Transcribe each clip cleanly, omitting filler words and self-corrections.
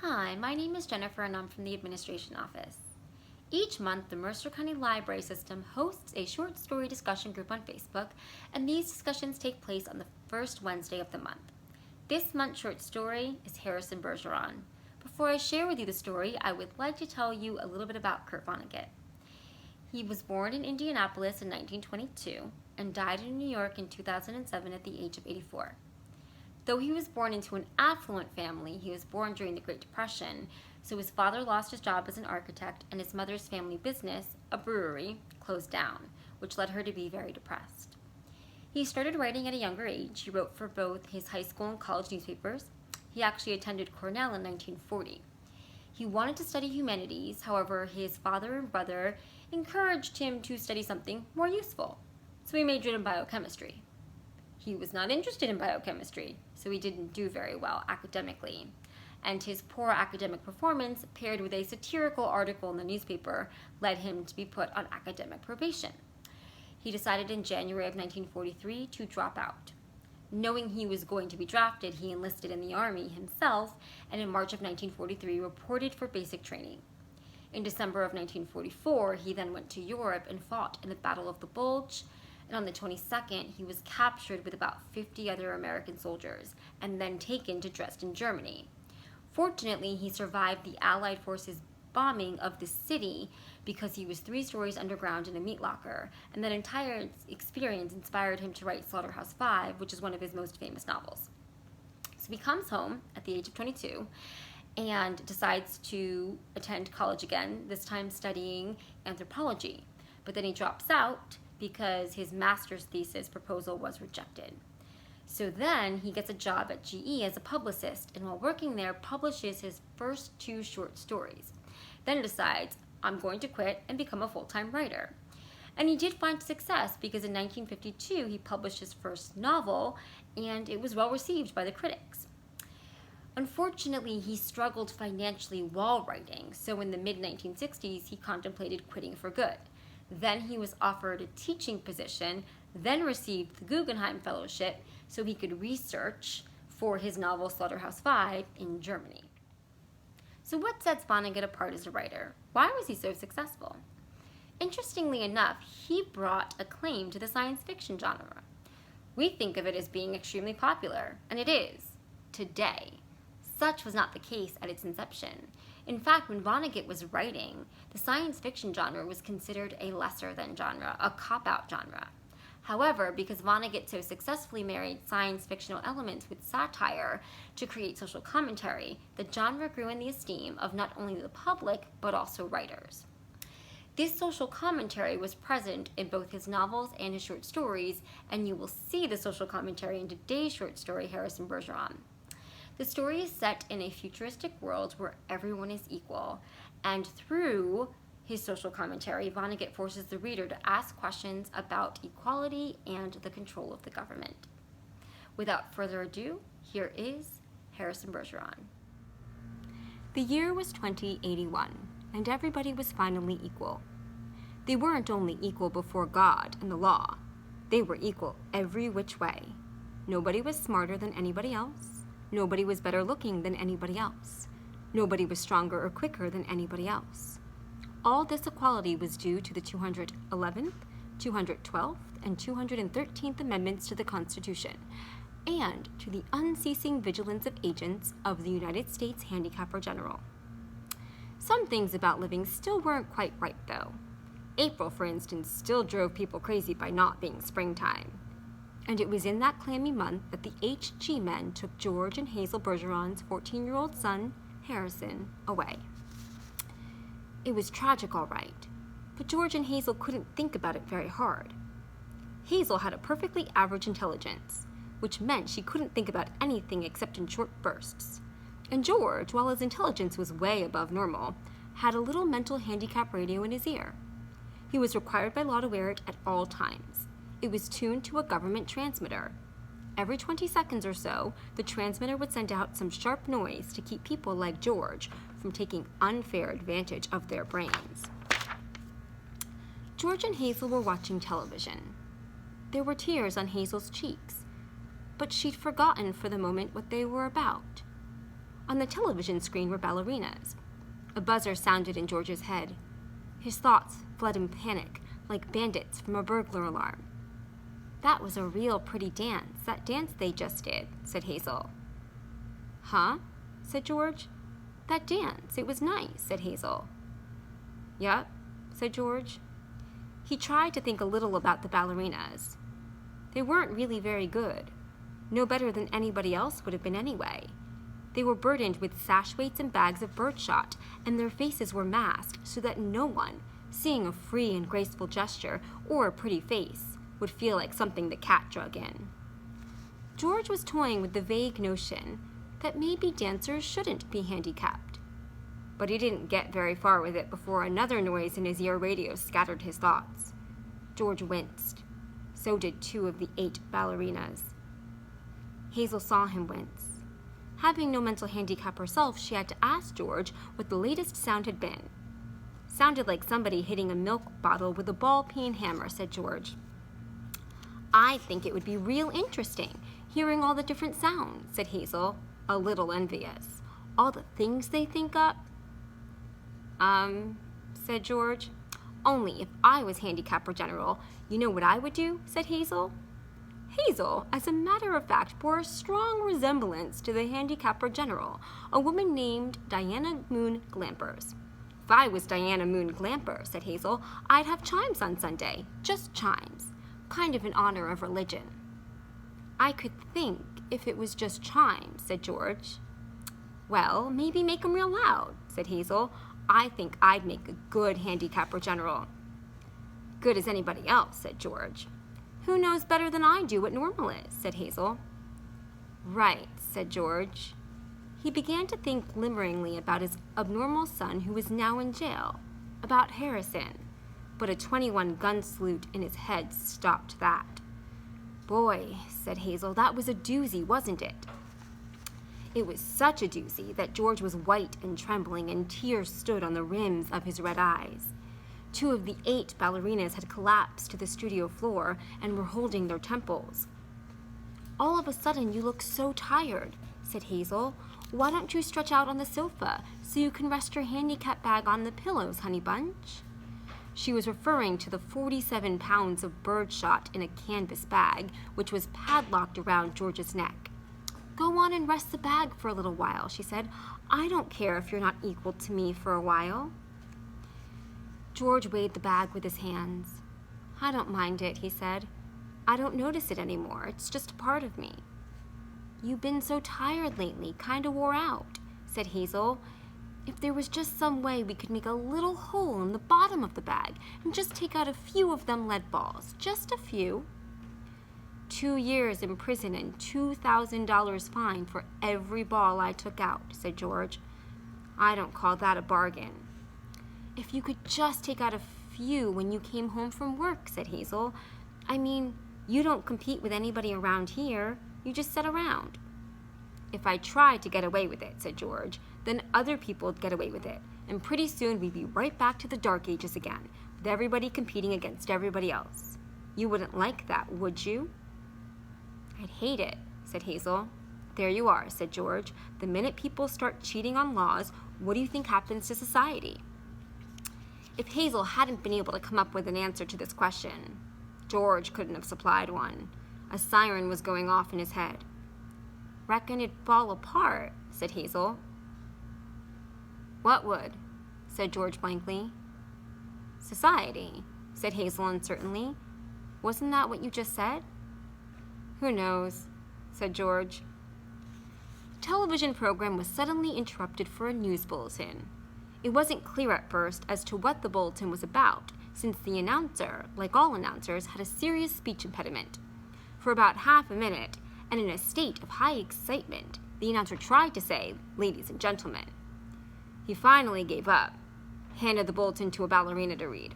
Hi, my name is Jennifer and I'm from the administration office. Each month, the Mercer County Library System hosts a short story discussion group on Facebook, and these discussions take place on the first Wednesday of the month. This month's short story is Harrison Bergeron. Before I share with you the story, I would like to tell you a little bit about Kurt Vonnegut. He was born in Indianapolis in 1922 and died in New York in 2007 at the age of 84. Though he was born into an affluent family, he was born during the Great Depression, so his father lost his job as an architect and his mother's family business, a brewery, closed down, which led her to be very depressed. He started writing at a younger age. He wrote for both his high school and college newspapers. He actually attended Cornell in 1940. He wanted to study humanities, however, his father and brother encouraged him to study something more useful, so he majored in biochemistry. He was not interested in biochemistry, so he didn't do very well academically. And his poor academic performance, paired with a satirical article in the newspaper, led him to be put on academic probation. He decided in January of 1943 to drop out. Knowing he was going to be drafted, he enlisted in the Army himself, and in March of 1943 reported for basic training. In December of 1944, he then went to Europe and fought in the Battle of the Bulge, and on the 22nd, he was captured with about 50 other American soldiers and then taken to Dresden, Germany. Fortunately, he survived the Allied forces' bombing of the city because he was 3 stories underground in a meat locker, and that entire experience inspired him to write Slaughterhouse-Five, which is one of his most famous novels. So he comes home at the age of 22 and decides to attend college again, this time studying anthropology. But then he drops out because his master's thesis proposal was rejected. So then he gets a job at GE as a publicist, and while working there, publishes his first 2 short stories. Then decides, I'm going to quit and become a full-time writer. And he did find success because in 1952 he published his first novel, and it was well received by the critics. Unfortunately, he struggled financially while writing, so in the mid-1960s he contemplated quitting for good. Then he was offered a teaching position, then received the Guggenheim Fellowship so he could research for his novel Slaughterhouse-Five in Germany. So what sets Vonnegut apart as a writer? Why was he so successful? Interestingly enough, he brought acclaim to the science fiction genre. We think of it as being extremely popular, and it is, today. Such was not the case at its inception. In fact, when Vonnegut was writing, the science fiction genre was considered a lesser-than genre, a cop-out genre. However, because Vonnegut so successfully married science fictional elements with satire to create social commentary, the genre grew in the esteem of not only the public, but also writers. This social commentary was present in both his novels and his short stories, and you will see the social commentary in today's short story, Harrison Bergeron. The story is set in a futuristic world where everyone is equal, and through his social commentary, Vonnegut forces the reader to ask questions about equality and the control of the government. Without further ado, here is Harrison Bergeron. The year was 2081, and everybody was finally equal. They weren't only equal before God and the law, they were equal every which way. Nobody was smarter than anybody else. Nobody was better looking than anybody else. Nobody was stronger or quicker than anybody else. All this equality was due to the 211th, 212th, and 213th Amendments to the Constitution, and to the unceasing vigilance of agents of the United States Handicapper General. Some things about living still weren't quite right, though. April, for instance, still drove people crazy by not being springtime. And it was in that clammy month that the HG men took George and Hazel Bergeron's 14-year-old son, Harrison, away. It was tragic, all right, but George and Hazel couldn't think about it very hard. Hazel had a perfectly average intelligence, which meant she couldn't think about anything except in short bursts. And George, while his intelligence was way above normal, had a little mental handicap radio in his ear. He was required by law to wear it at all times. It was tuned to a government transmitter. Every 20 seconds or so, the transmitter would send out some sharp noise to keep people like George from taking unfair advantage of their brains. George and Hazel were watching television. There were tears on Hazel's cheeks, but she'd forgotten for the moment what they were about. On the television screen were ballerinas. A buzzer sounded in George's head. His thoughts fled in panic, like bandits from a burglar alarm. "That was a real pretty dance, that dance they just did," said Hazel. "Huh?" said George. "That dance, it was nice," said Hazel. "Yup," said George. He tried to think a little about the ballerinas. They weren't really very good. No better than anybody else would have been anyway. They were burdened with sash weights and bags of birdshot, and their faces were masked so that no one, seeing a free and graceful gesture or a pretty face, would feel like something the cat drug in. George was toying with the vague notion that maybe dancers shouldn't be handicapped. But he didn't get very far with it before another noise in his ear radio scattered his thoughts. George winced. So did 2 of the 8 ballerinas. Hazel saw him wince. Having no mental handicap herself, she had to ask George what the latest sound had been. "Sounded like somebody hitting a milk bottle with a ball-peen hammer," said George. "I think it would be real interesting, hearing all the different sounds," said Hazel, a little envious. "All the things they think up." Said George. "Only if I was handicapper general, you know what I would do?" said Hazel. Hazel, as a matter of fact, bore a strong resemblance to the handicapper general, a woman named Diana Moon Glampers. "If I was Diana Moon Glamper," said Hazel, "I'd have chimes on Sunday, just chimes, kind of in honor of religion." "I could think if it was just chimes," said George. "Well, maybe make 'em real loud," said Hazel. "I think I'd make a good handicapper general." "Good as anybody else," said George. "Who knows better than I do what normal is?" said Hazel. "Right," said George. He began to think glimmeringly about his abnormal son who was now in jail, about Harrison, but a 21 gun salute in his head stopped that. "Boy," said Hazel, "that was a doozy, wasn't it?" It was such a doozy that George was white and trembling, and tears stood on the rims of his red eyes. 2 of the 8 ballerinas had collapsed to the studio floor and were holding their temples. "All of a sudden you look so tired," said Hazel. "Why don't you stretch out on the sofa so you can rest your handicap bag on the pillows, honey bunch?" She was referring to the 47 pounds of birdshot in a canvas bag, which was padlocked around George's neck. "Go on and rest the bag for a little while," she said. "I don't care if you're not equal to me for a while." George weighed the bag with his hands. "I don't mind it," he said. "I don't notice it anymore. It's just a part of me." "You've been so tired lately, kind of wore out," said Hazel. "If there was just some way we could make a little hole in the bottom of the bag and just take out a few of them lead balls, just a few." 2 years in prison and $2,000 fine for every ball I took out," said George. "I don't call that a bargain." "If you could just take out a few when you came home from work," said Hazel. "I mean, you don't compete with anybody around here. You just sit around." "If I tried to get away with it," said George, "then other people would get away with it, and pretty soon we'd be right back to the Dark Ages again, with everybody competing against everybody else. You wouldn't like that, would you?" "I'd hate it," said Hazel. "There you are," said George. "The minute people start cheating on laws, what do you think happens to society?" If Hazel hadn't been able to come up with an answer to this question, George couldn't have supplied one. A siren was going off in his head. "Reckon it'd fall apart," said Hazel. "What would?" said George blankly. "Society," said Hazel uncertainly. "Wasn't that what you just said?" "Who knows," said George. The television program was suddenly interrupted for a news bulletin. It wasn't clear at first as to what the bulletin was about, since the announcer, like all announcers, had a serious speech impediment. For about half a minute, and in a state of high excitement, the announcer tried to say, "Ladies and gentlemen." He finally gave up, handed the bulletin to a ballerina to read.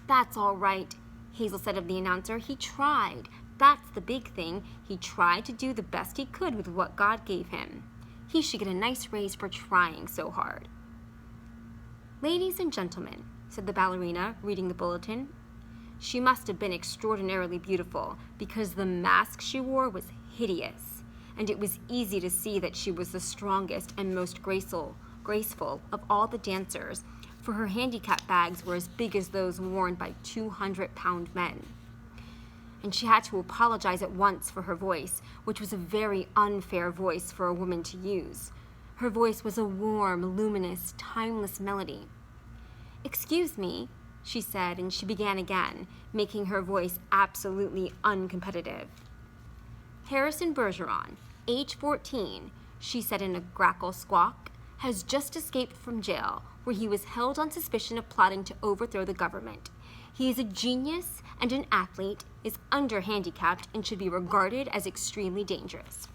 "That's all right," Hazel said of the announcer. "He tried. That's the big thing. He tried to do the best he could with what God gave him. He should get a nice raise for trying so hard." "Ladies and gentlemen," said the ballerina, reading the bulletin. She must have been extraordinarily beautiful, because the mask she wore was hideous, and it was easy to see that she was the strongest and most graceful of all the dancers, for her handicap bags were as big as those worn by 200-pound men. And she had to apologize at once for her voice, which was a very unfair voice for a woman to use. Her voice was a warm, luminous, timeless melody. "Excuse me," she said, and she began again, making her voice absolutely uncompetitive. "Harrison Bergeron, age 14, she said in a grackle squawk, has just escaped from jail, where he was held on suspicion of plotting to overthrow the government. He is a genius and an athlete, is under-handicapped, and should be regarded as extremely dangerous."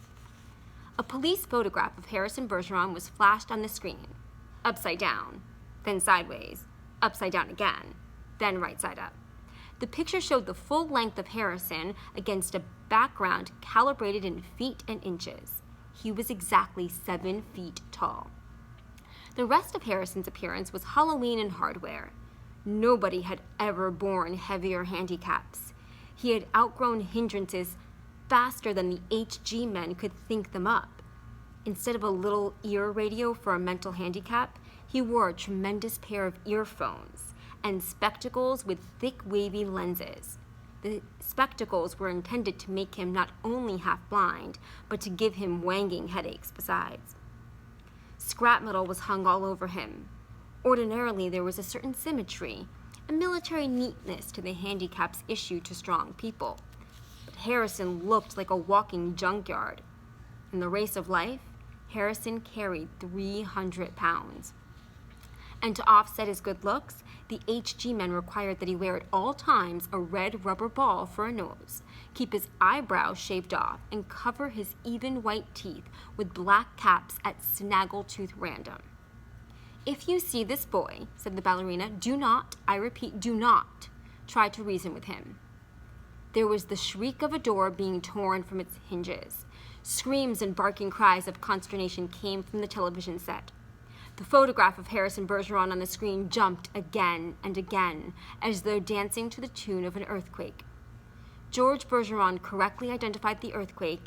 A police photograph of Harrison Bergeron was flashed on the screen, upside down, then sideways, upside down again, then right side up. The picture showed the full length of Harrison against a background calibrated in feet and inches. He was exactly 7 feet tall. The rest of Harrison's appearance was Halloween and hardware. Nobody had ever borne heavier handicaps. He had outgrown hindrances faster than the HG men could think them up. Instead of a little ear radio for a mental handicap, he wore a tremendous pair of earphones and spectacles with thick, wavy lenses. The spectacles were intended to make him not only half blind, but to give him wanging headaches besides. Scrap metal was hung all over him. Ordinarily, there was a certain symmetry, a military neatness to the handicaps issued to strong people. But Harrison looked like a walking junkyard. In the race of life, Harrison carried 300 pounds. And to offset his good looks, the HG men required that he wear at all times a red rubber ball for a nose, keep his eyebrows shaved off, and cover his even white teeth with black caps at snaggletooth random. "If you see this boy," said the ballerina, "do not, I repeat, do not, try to reason with him." There was the shriek of a door being torn from its hinges. Screams and barking cries of consternation came from the television set. The photograph of Harrison Bergeron on the screen jumped again and again, as though dancing to the tune of an earthquake. George Bergeron correctly identified the earthquake,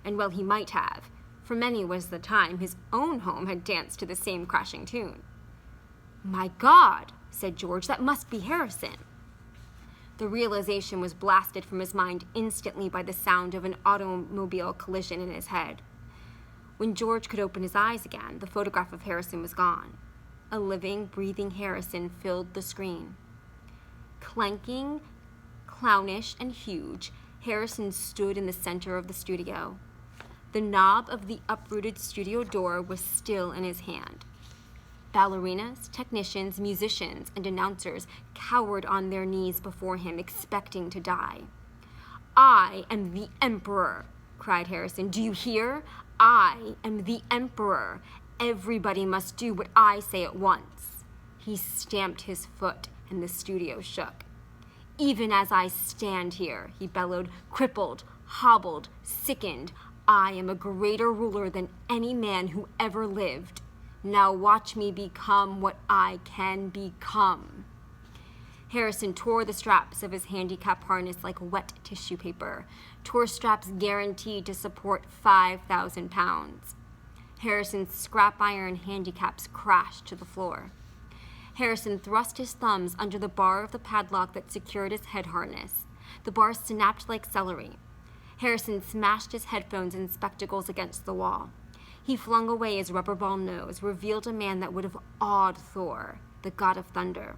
and well he might have, for many was the time his own home had danced to the same crashing tune. "My God," said George, "that must be Harrison." The realization was blasted from his mind instantly by the sound of an automobile collision in his head. When George could open his eyes again, the photograph of Harrison was gone. A living, breathing Harrison filled the screen. Clanking, clownish, and huge, Harrison stood in the center of the studio. The knob of the uprooted studio door was still in his hand. Ballerinas, technicians, musicians, and announcers cowered on their knees before him, expecting to die. "I am the Emperor," cried Harrison. "Do you hear? I am the Emperor. Everybody must do what I say at once." He stamped his foot, and the studio shook. "Even as I stand here," he bellowed, "crippled, hobbled, sickened, I am a greater ruler than any man who ever lived. Now watch me become what I can become." Harrison tore the straps of his handicap harness like wet tissue paper, tore straps guaranteed to support 5,000 pounds. Harrison's scrap iron handicaps crashed to the floor. Harrison thrust his thumbs under the bar of the padlock that secured his head harness. The bar snapped like celery. Harrison smashed his headphones and spectacles against the wall. He flung away his rubber ball nose, revealed a man that would have awed Thor, the god of thunder.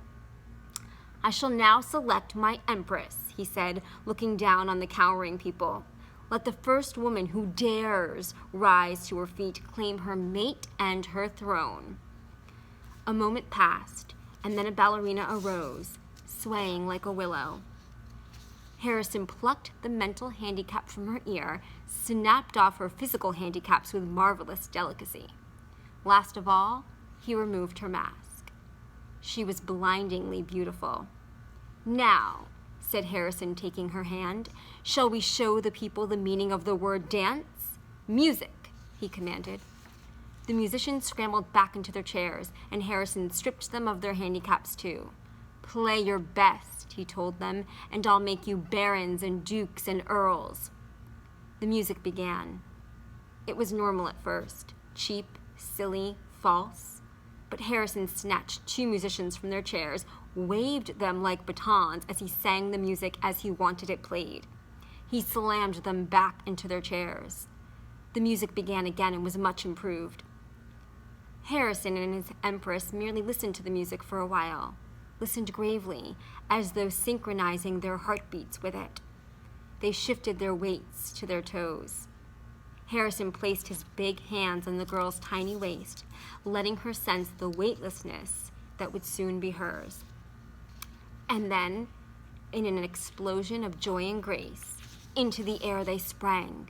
"I shall now select my empress," he said, looking down on the cowering people. "Let the first woman who dares rise to her feet, claim her mate and her throne." A moment passed, and then a ballerina arose, swaying like a willow. Harrison plucked the mental handicap from her ear, snapped off her physical handicaps with marvelous delicacy. Last of all, he removed her mask. She was blindingly beautiful. "Now," said Harrison, taking her hand, "shall we show the people the meaning of the word dance? Music," he commanded. The musicians scrambled back into their chairs, and Harrison stripped them of their handicaps too. "Play your best," he told them, "and I'll make you barons and dukes and earls." The music began. It was normal at first, cheap, silly, false. But Harrison snatched 2 musicians from their chairs, waved them like batons as he sang the music as he wanted it played. He slammed them back into their chairs. The music began again and was much improved. Harrison and his empress merely listened to the music for a while, listened gravely, as though synchronizing their heartbeats with it. They shifted their weights to their toes. Harrison placed his big hands on the girl's tiny waist, letting her sense the weightlessness that would soon be hers. And then, in an explosion of joy and grace, into the air they sprang.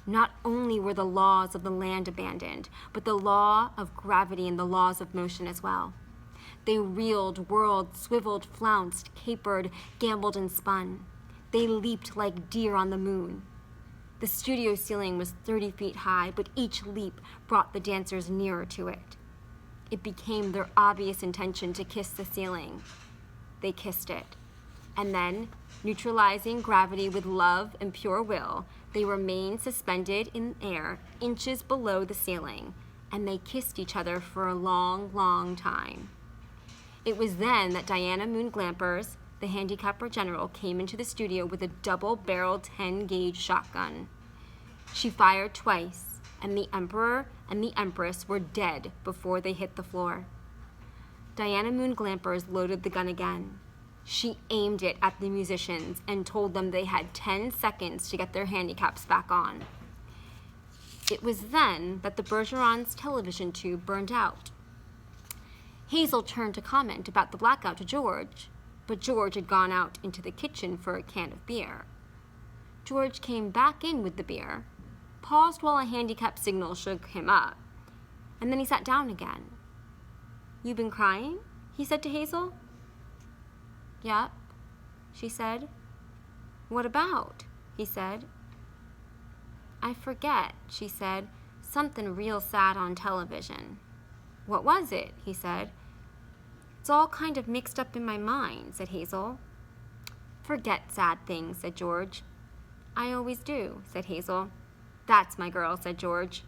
Not only were the laws of the land abandoned, but the law of gravity and the laws of motion as well. They reeled, whirled, swiveled, flounced, capered, gambled, and spun. They leaped like deer on the moon. The studio ceiling was 30 feet high, but each leap brought the dancers nearer to it. It became their obvious intention to kiss the ceiling. They kissed it. And then, neutralizing gravity with love and pure will, they remained suspended in air inches below the ceiling, and they kissed each other for a long, long time. It was then that Diana Moon Glampers, the handicapper general, came into the studio with a double-barreled 10-gauge shotgun. She fired twice, and the emperor and the empress were dead before they hit the floor. Diana Moon Glampers loaded the gun again. She aimed it at the musicians and told them they had 10 seconds to get their handicaps back on. It was then that the Bergeron's television tube burned out. Hazel turned to comment about the blackout to George, but George had gone out into the kitchen for a can of beer. George came back in with the beer, paused while a handicap signal shook him up, and then he sat down again. "You been crying?" he said to Hazel. "Yep," she said. "What about?" he said. "I forget," she said. "Something real sad on television." "What was it?" he said. "It's all kind of mixed up in my mind," said Hazel. "Forget sad things," said George. "I always do," said Hazel. "That's my girl," said George.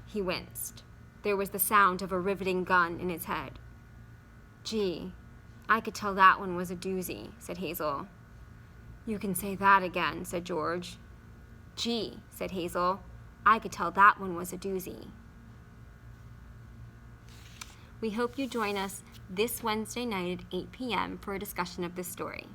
He winced. There was the sound of a riveting gun in his head. "Gee, I could tell that one was a doozy," said Hazel. "You can say that again," said George. "Gee," said Hazel, "I could tell that one was a doozy." We hope you join us this Wednesday night at 8 p.m. for a discussion of this story.